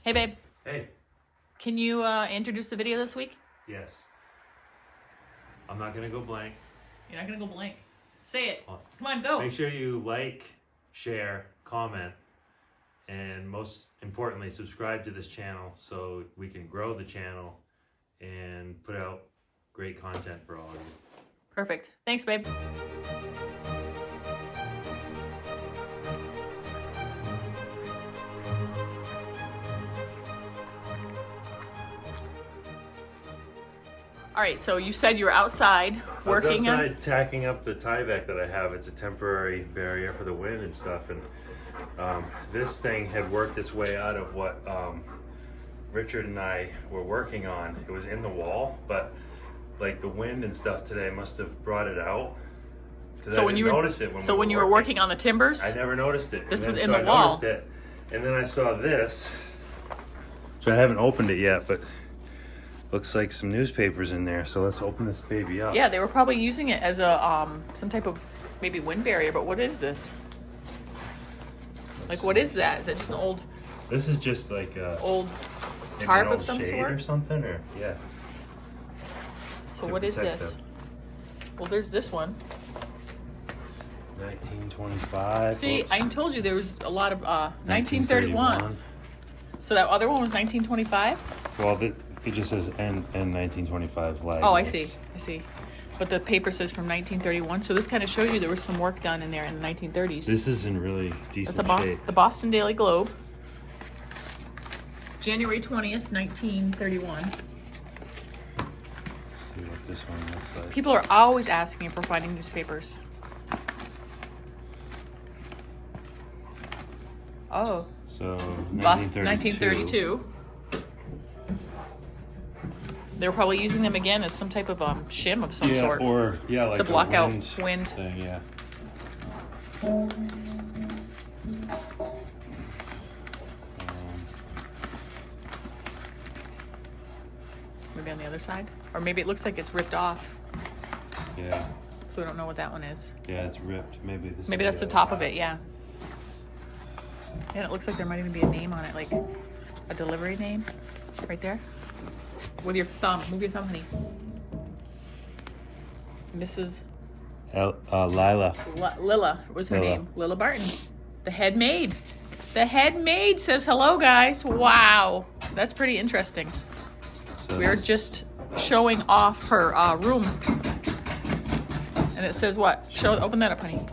Hey, babe. Hey. Can you introduce the video this week? Yes. I'm not going to go blank. You're not going to go blank. Say it. Come on, go. Make sure you like, share, comment, and most importantly, subscribe to this channel so we can grow the channel and put out great content for all of you. Perfect. Thanks, babe. All right, so you said you were outside working. I was outside tacking up the Tyvek that I have. It's a temporary barrier for the wind and stuff, and this thing had worked its way out of what Richard and I were working on. It was in the wall, but like the wind and stuff today must have brought it out. So when you were working on the timbers, I never noticed it. This was in the wall. Noticed it, and then I saw this. So I haven't opened it yet, but looks like some newspapers in there. So let's open this baby up. Yeah, they were probably using it as a some type of maybe wind barrier. But what is this? Like, what is that? Is it just an old? This is just like a old tarp old of some shade sort or something, or yeah. So what is this? Well, there's this one. 1925. See, Oops. I told you there was a lot of 1931. So that other one was 1925? Well, it just says N 1925 lag. Oh, I see. But the paper says from 1931. So this kind of shows you there was some work done in there in the 1930s. This is in really decent shape. The Boston Daily Globe. January 20th, 1931. Let's see what this one looks like. People are always asking if we're finding newspapers. Oh. So, 1932. They were probably using them again as some type of shim of some sort. Like to block out wind. Thing, yeah. Maybe on the other side? Or maybe it looks like it's ripped off. Yeah. So we don't know what that one is. Yeah, it's ripped. Maybe that's the top of it, yeah. And it looks like there might even be a name on it, like a delivery name right there. With your thumb. Move your thumb, honey. Mrs. Lila. Lila was her name. Lila Barton. The head maid. The head maid says hello, guys. Wow. That's pretty interesting. So We're just showing off her room. And it says what? Open that up, honey.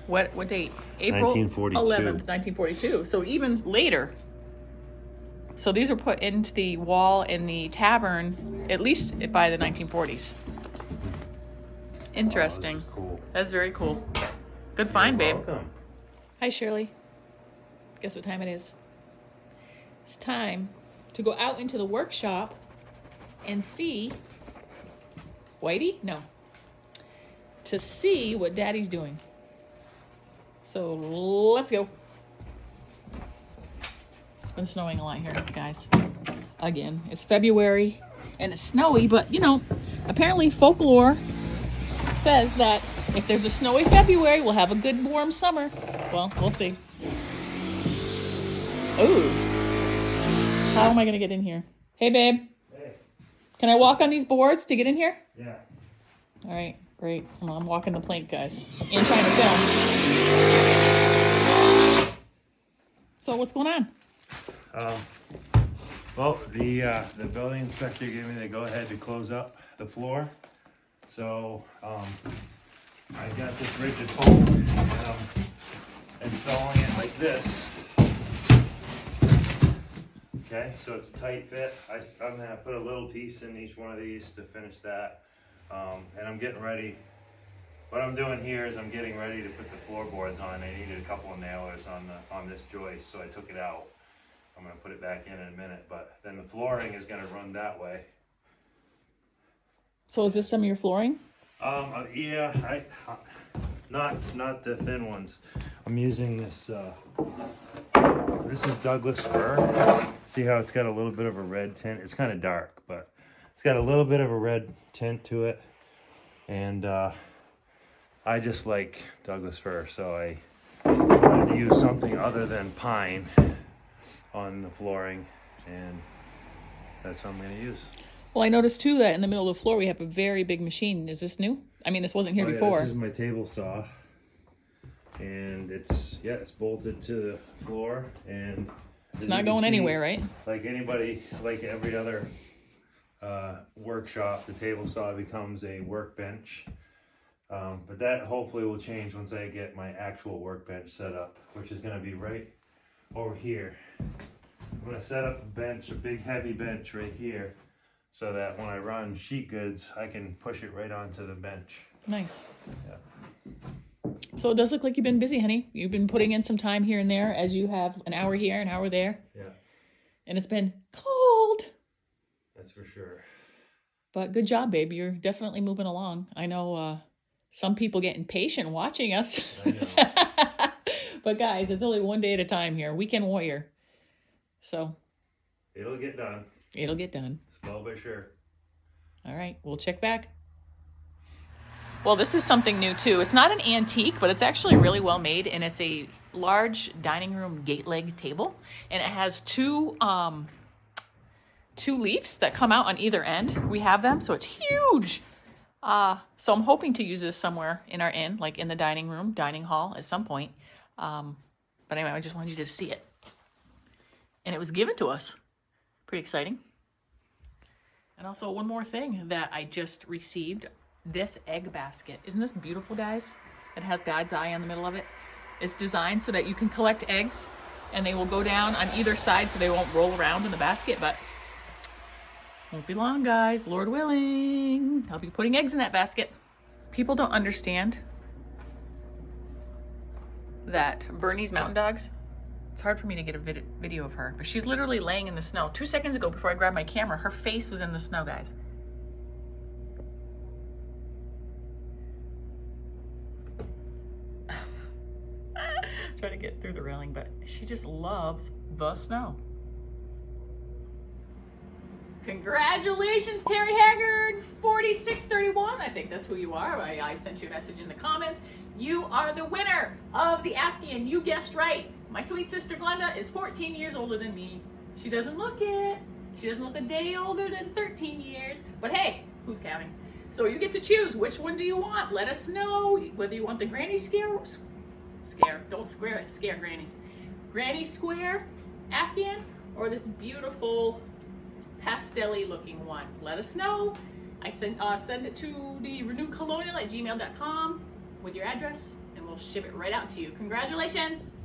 What date? April 1942. 11th, 1942. So even later. So these were put into the wall in the tavern at least by the 1940s. Interesting. Oh, that's cool. That's very cool. Good find, babe. Welcome. Hi, Shirley. Guess what time it is? It's time to go out into the workshop and see Whitey? No. To see what Daddy's doing. So let's go. It's been snowing a lot here, guys. Again, it's February and it's snowy, but you know, apparently folklore says that if there's a snowy February, we'll have a good warm summer. Well, we'll see. Ooh. How am I gonna get in here? Hey, babe. Hey. Can I walk on these boards to get in here? Yeah. All right, great. I'm walking the plank, guys, and trying to film. So what's going on? Well, the building inspector gave me the go-ahead to close up the floor. So I got this rigid pole and I'm installing it like this. Okay, so it's a tight fit. I'm gonna put a little piece in each one of these to finish that. And I'm getting ready. What I'm doing here is I'm getting ready to put the floorboards on. I needed a couple of nailers on this joist, so I took it out. I'm gonna put it back in a minute, but then the flooring is gonna run that way. So is this some of your flooring? Yeah, not the thin ones. I'm using this. This is Douglas fir. See how it's got a little bit of a red tint? It's kind of dark, but it's got a little bit of a red tint to it, and I just like Douglas fir, so I wanted to use something other than pine on the flooring, and that's what I'm going to use. Well, I noticed too that in the middle of the floor we have a very big machine. Is this new? I mean, this wasn't here before. Yeah, this is my table saw, and it's bolted to the floor, and it's not going anywhere, right? Like every other workshop, the table saw becomes a workbench. But that hopefully will change once I get my actual workbench set up, which is going to be right over here. I'm going to set up a bench, a big heavy bench right here, so that when I run sheet goods, I can push it right onto the bench. Nice. Yeah. So it does look like you've been busy, honey. You've been putting in some time here and there as you have an hour here, an hour there. Yeah. And it's been cold. That's for sure. But good job, babe. You're definitely moving along. I know some people get impatient watching us. I know. But guys, it's only one day at a time here. Weekend warrior. So. It'll get done. It'll get done. Slow but sure. All right, we'll check back. Well, this is something new too. It's not an antique, but it's actually really well made, and it's a large dining room gate leg table, and it has two leaves that come out on either end. We have them, so it's huge. So I'm hoping to use this somewhere in our inn, like in the dining room, dining hall at some point. But anyway, I just wanted you to see it. And it was given to us. Pretty exciting. And also one more thing that I just received, this egg basket. Isn't this beautiful, guys? It has God's eye on the middle of it. It's designed so that you can collect eggs and they will go down on either side so they won't roll around in the basket, but won't be long, guys. Lord willing. I'll be putting eggs in that basket. People don't understand that Bernese Mountain Dogs, it's hard for me to get a video of her, but she's literally laying in the snow. 2 seconds ago, before I grabbed my camera, her face was in the snow, guys. Try to get through the railing, but she just loves the snow. Congratulations, Terry Haggard, 4631. I think that's who you are. I sent you a message in the comments. You are the winner of the Afghan. You guessed right. My sweet sister Glenda is 14 years older than me. She doesn't look it. She doesn't look a day older than 13 years. But hey, who's counting? So you get to choose. Which one do you want? Let us know whether you want the granny don't scare grannies. Granny square Afghan or this beautiful pastel-y looking one. Let us know. I send it to the renewedcolonial@gmail.com with your address, and we'll ship it right out to you. Congratulations.